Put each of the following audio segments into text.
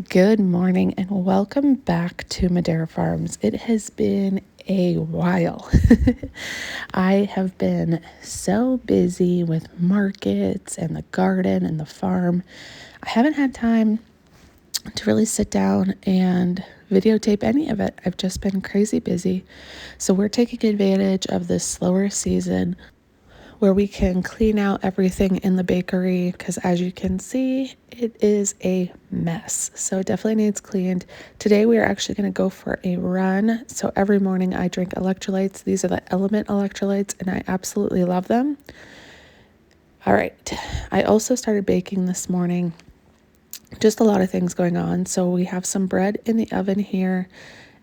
Good morning and welcome back to Madera Farms. It has been a while. I have been so busy with markets and the garden and the farm. I haven't had time to really sit down and videotape any of it. I've just been crazy busy. So we're taking advantage of this slower season where we can clean out everything in the bakery because, as you can see, it is a mess. So it definitely needs cleaned. Today we are actually going to go for a run. So every morning I drink electrolytes. These are the LMNT electrolytes and I absolutely love them. All right. I also started baking this morning. Just a lot of things going on. So we have some bread in the oven here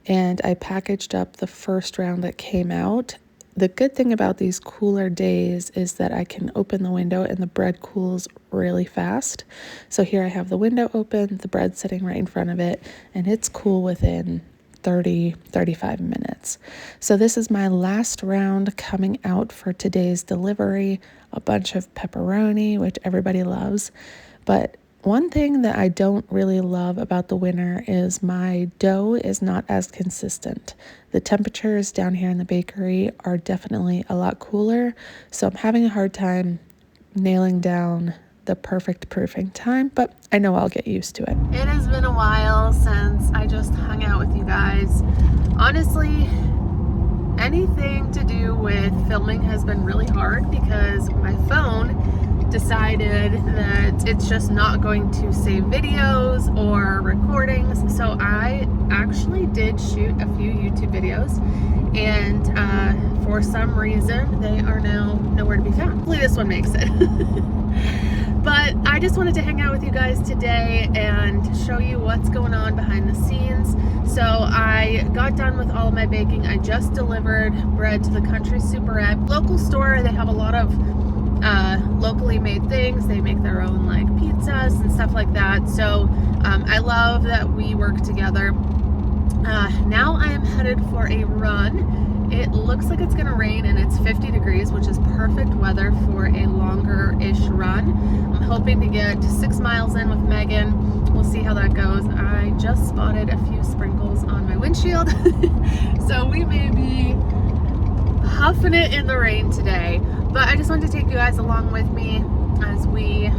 and I packaged up the first round that came out. The good thing about these cooler days is that I can open the window and the bread cools really fast. So here I have the window open, the bread sitting right in front of it, and it's cool within 35 minutes. So this is my last round coming out for today's delivery. A bunch of pepperoni, which everybody loves. But one thing that I don't really love about the winter is my dough is not as consistent. The temperatures down here in the bakery are definitely a lot cooler, so I'm having a hard time nailing down the perfect proofing time, but I know I'll get used to it. It has been a while since I just hung out with you guys. Honestly, anything to do with filming has been really hard because my phone decided that it's just not going to save videos or recordings. So I actually did shoot a few YouTube videos and for some reason they are now nowhere to be found. Hopefully this one makes it. But I just wanted to hang out with you guys today and show you what's going on behind the scenes. So I got done with all of my baking. I just delivered bread to the Country Superette local store. They have a lot of locally made things. They make their own like pizzas and stuff like that. So I love that we work together. Now I am headed for a run. It looks like it's gonna rain and it's 50 degrees, which is perfect weather for a longer-ish run. I'm hoping to get 6 miles in with Megan. We'll see how that goes. I just spotted a few sprinkles on my windshield. So we may be huffing it in the rain today. But I just wanted to take you guys along with me as we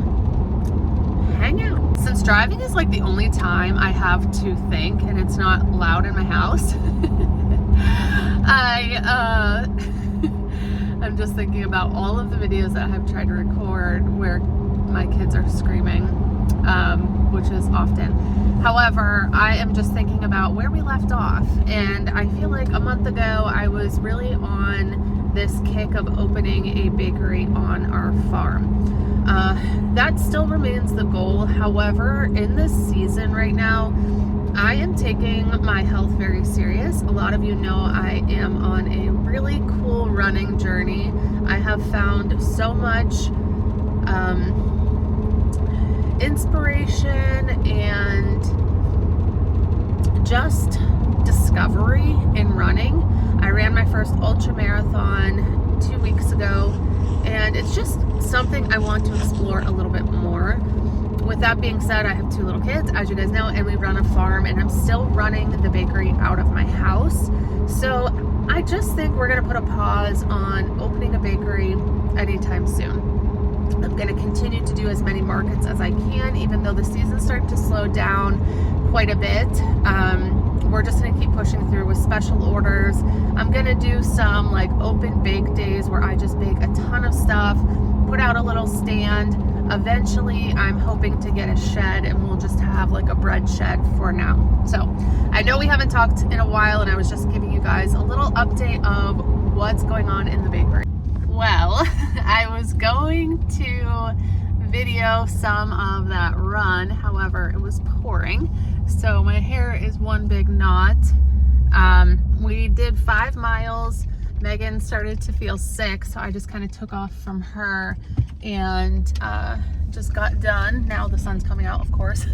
hang out. Since driving is like the only time I have to think and it's not loud in my house, I'm just thinking about all of the videos that I have tried to record where my kids are screaming, which is often. However, I am just thinking about where we left off, and I feel like a month ago I was really on this kick of opening a bakery on our farm. That still remains the goal. However, in this season right now, I am taking my health very serious. A lot of you know I am on a really cool running journey. I have found so much inspiration and just discovery in running. I ran my first ultra marathon 2 weeks ago, and it's just something I want to explore a little bit more. With that being said, I have 2 little kids, as you guys know, and we run a farm, and I'm still running the bakery out of my house. So I just think we're gonna put a pause on opening a bakery anytime soon. I'm gonna continue to do as many markets as I can, even though the season's starting to slow down quite a bit. We're just gonna keep pushing through with special orders. I'm gonna do some like open bake days where I just bake a ton of stuff, put out a little stand. Eventually I'm hoping to get a shed and we'll just have like a bread shed for now. So I know we haven't talked in a while and I was just giving you guys a little update of what's going on in the bakery. Well, I was going to video some of that run, however it was pouring, so my hair is one big knot. We did 5 miles. Megan started to feel sick, so I just kind of took off from her and just got done. Now the sun's coming out, of course.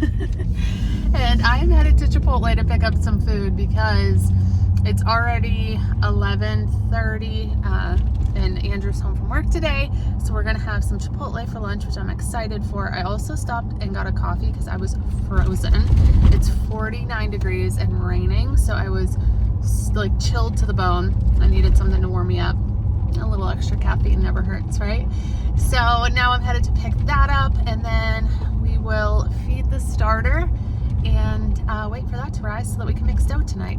And I am headed to Chipotle to pick up some food because it's already 11:30 and Andrew's home from work today, so we're gonna have some Chipotle for lunch, which I'm excited for. I also stopped and got a coffee because I was frozen. It's 49 degrees and raining, so I was like chilled to the bone. I needed something to warm me up. A little extra caffeine never hurts, right? So now I'm headed to pick that up, and then we will feed the starter and wait for that to rise so that we can mix dough tonight.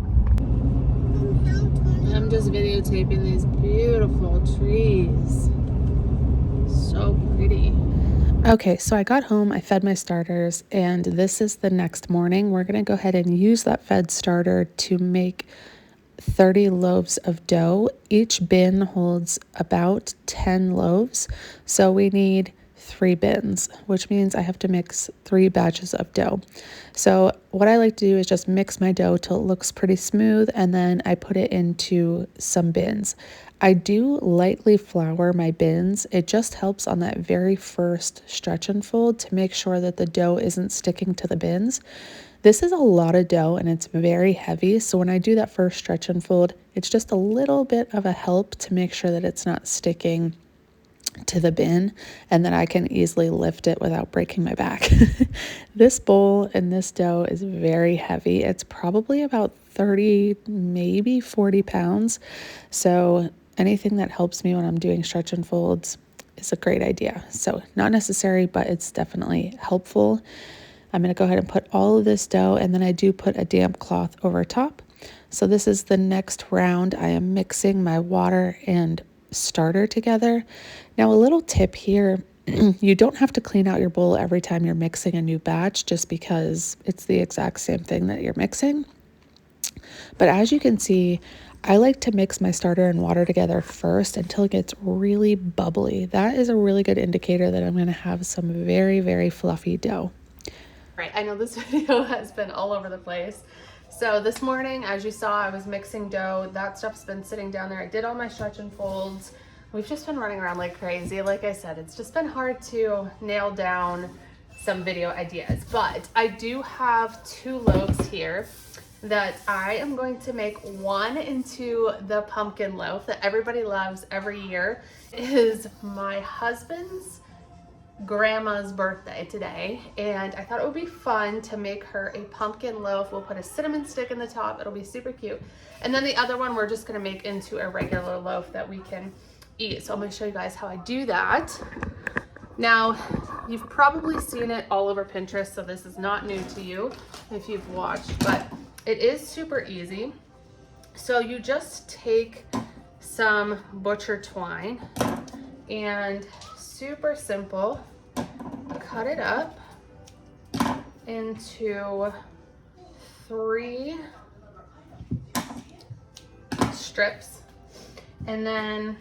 I'm just videotaping these beautiful trees. So pretty. Okay, so I got home, I fed my starters, and this is the next morning. We're gonna go ahead and use that fed starter to make 30 loaves of dough. Each bin holds about 10 loaves, so we need 3 bins, which means I have to mix 3 batches of dough. So what I like to do is just mix my dough till it looks pretty smooth, and then I put it into some bins. I do lightly flour my bins. It just helps on that very first stretch and fold to make sure that the dough isn't sticking to the bins. This is a lot of dough and it's very heavy, so when I do that first stretch and fold, it's just a little bit of a help to make sure that it's not sticking to the bin and that I can easily lift it without breaking my back. This bowl and this dough is very heavy. It's probably about 30, maybe 40 pounds. So anything that helps me when I'm doing stretch and folds is a great idea. So not necessary, but it's definitely helpful. I'm going to go ahead and put all of this dough, and then I do put a damp cloth over top. So this is the next round. I am mixing my water and starter together. Now a little tip here, you don't have to clean out your bowl every time you're mixing a new batch just because it's the exact same thing that you're mixing. But as you can see, I like to mix my starter and water together first until it gets really bubbly. That is a really good indicator that I'm going to have some very, very fluffy dough. Right, I know this video has been all over the place. So this morning, as you saw, I was mixing dough. That stuff's been sitting down there. I did all my stretch and folds. We've just been running around like crazy. Like I said, it's just been hard to nail down some video ideas. But I do have 2 loaves here that I am going to make one into the pumpkin loaf that everybody loves every year. It is my husband's grandma's birthday today, and I thought it would be fun to make her a pumpkin loaf. We'll put a cinnamon stick in the top. It'll be super cute. And then the other one we're just gonna make into a regular loaf that we can eat. So I'm gonna show you guys how I do that. Now, you've probably seen it all over Pinterest, so this is not new to you if you've watched, but it is super easy. So you just take some butcher twine and super simple, cut it up into 3 strips, and then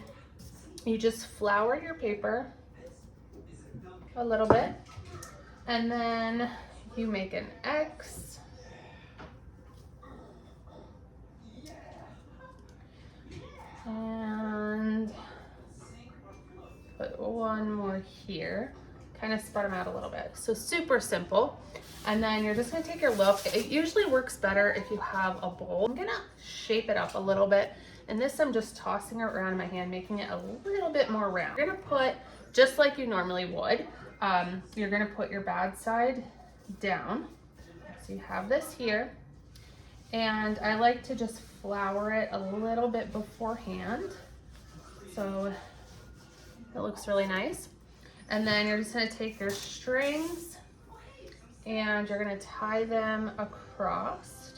you just flour your paper a little bit, and then you make an X, and put one more here, kind of spread them out a little bit. So super simple. And then you're just gonna take your loaf. It usually works better if you have a bowl. I'm gonna shape it up a little bit. And this I'm just tossing it around in my hand, making it a little bit more round. You're gonna put, just like you normally would, you're gonna put your bad side down. So you have this here. And I like to just flour it a little bit beforehand, so it looks really nice. And then you're just gonna take your strings and you're gonna tie them across,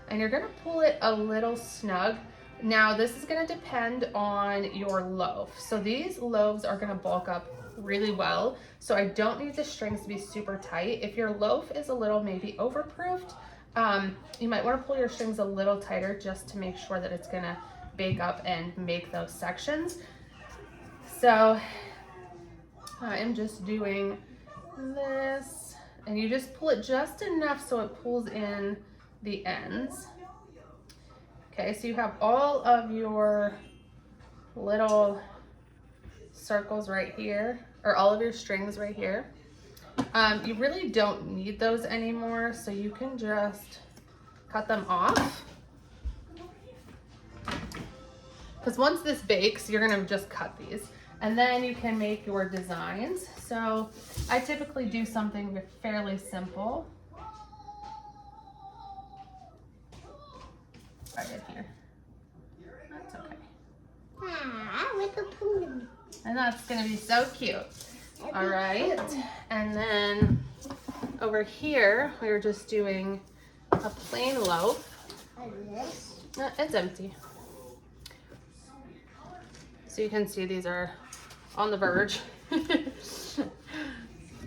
and you're gonna pull it a little snug. Now this is gonna depend on your loaf. So these loaves are gonna bulk up really well, so I don't need the strings to be super tight. If your loaf is a little maybe overproofed, you might want to pull your strings a little tighter just to make sure that it's gonna bake up and make those sections. So I'm just doing this, and you just pull it just enough so it pulls in the ends. Okay, so you have all of your little circles right here, or all of your strings right here. You really don't need those anymore, so you can just cut them off. because once this bakes, you're gonna just cut these. And then you can make your designs. So I typically do something fairly simple. Right in here. That's okay. And that's gonna be so cute. All right, and then over here, we're just doing a plain loaf. It's empty. So you can see these are on the verge.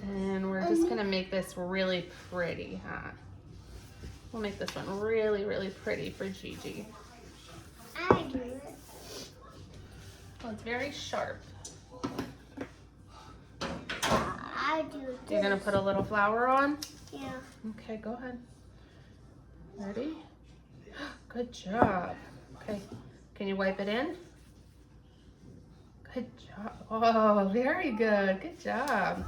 And we're just gonna make this really pretty, huh? We'll make this one really, really pretty for Gigi. I do it. Well, it's very sharp. I do it. You're gonna put a little flour on? Yeah. Okay, go ahead. Ready? Good job. Okay, can you wipe it in? Good job. Oh, very good. Good job.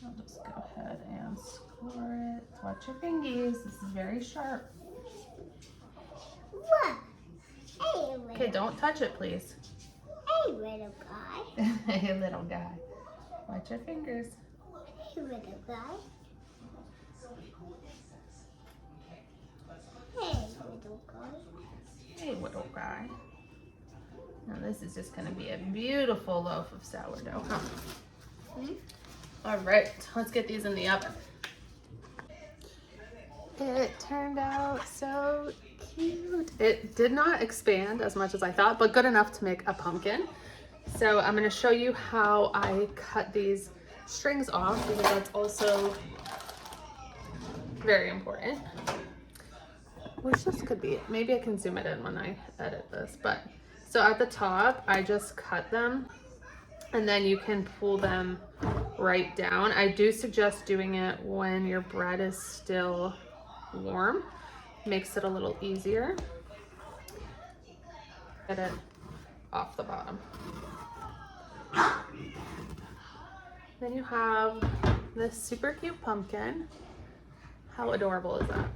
I'll just go ahead and score it. Watch your fingies. This is very sharp. What? Hey, Okay, don't touch it, please. Hey, little guy. Hey, little guy. Watch your fingers. Hey, little guy. Hey, little guy. Hey, little guy. Now this is just going to be a beautiful loaf of sourdough, huh? All right, let's get these in the oven. It turned out so cute. It did not expand as much as I thought, but good enough to make a pumpkin. So I'm going to show you how I cut these strings off, because that's also very important. Which this could be. Maybe I can zoom it in when I edit this. But so at the top, I just cut them, and then you can pull them right down. I do suggest doing it when your bread is still warm. Makes it a little easier. Get it off the bottom. Then you have this super cute pumpkin. How adorable is that?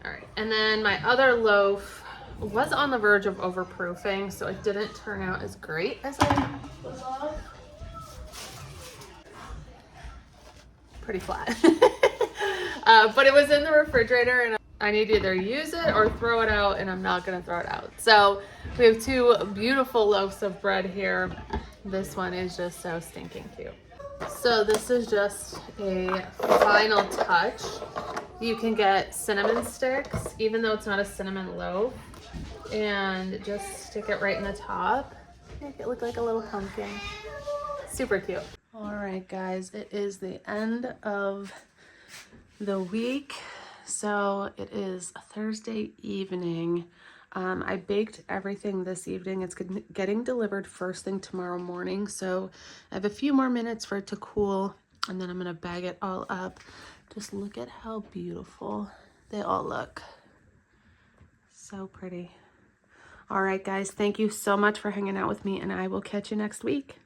All right, and then my other loaf was on the verge of overproofing, so it didn't turn out as great as I would love. Pretty flat. But it was in the refrigerator, and I need to either use it or throw it out, and I'm not gonna throw it out. So we have two beautiful loaves of bread here. This one is just so stinking cute. So this is just a final touch. You can get cinnamon sticks, even though it's not a cinnamon loaf, and just stick it right in the top. Make it look like a little pumpkin. Super cute. All right, guys, it is the end of the week. So it is a Thursday evening. I baked everything this evening. It's getting delivered first thing tomorrow morning. So I have a few more minutes for it to cool, and then I'm gonna bag it all up. Just look at how beautiful they all look. So pretty. All right, guys, thank you so much for hanging out with me, and I will catch you next week.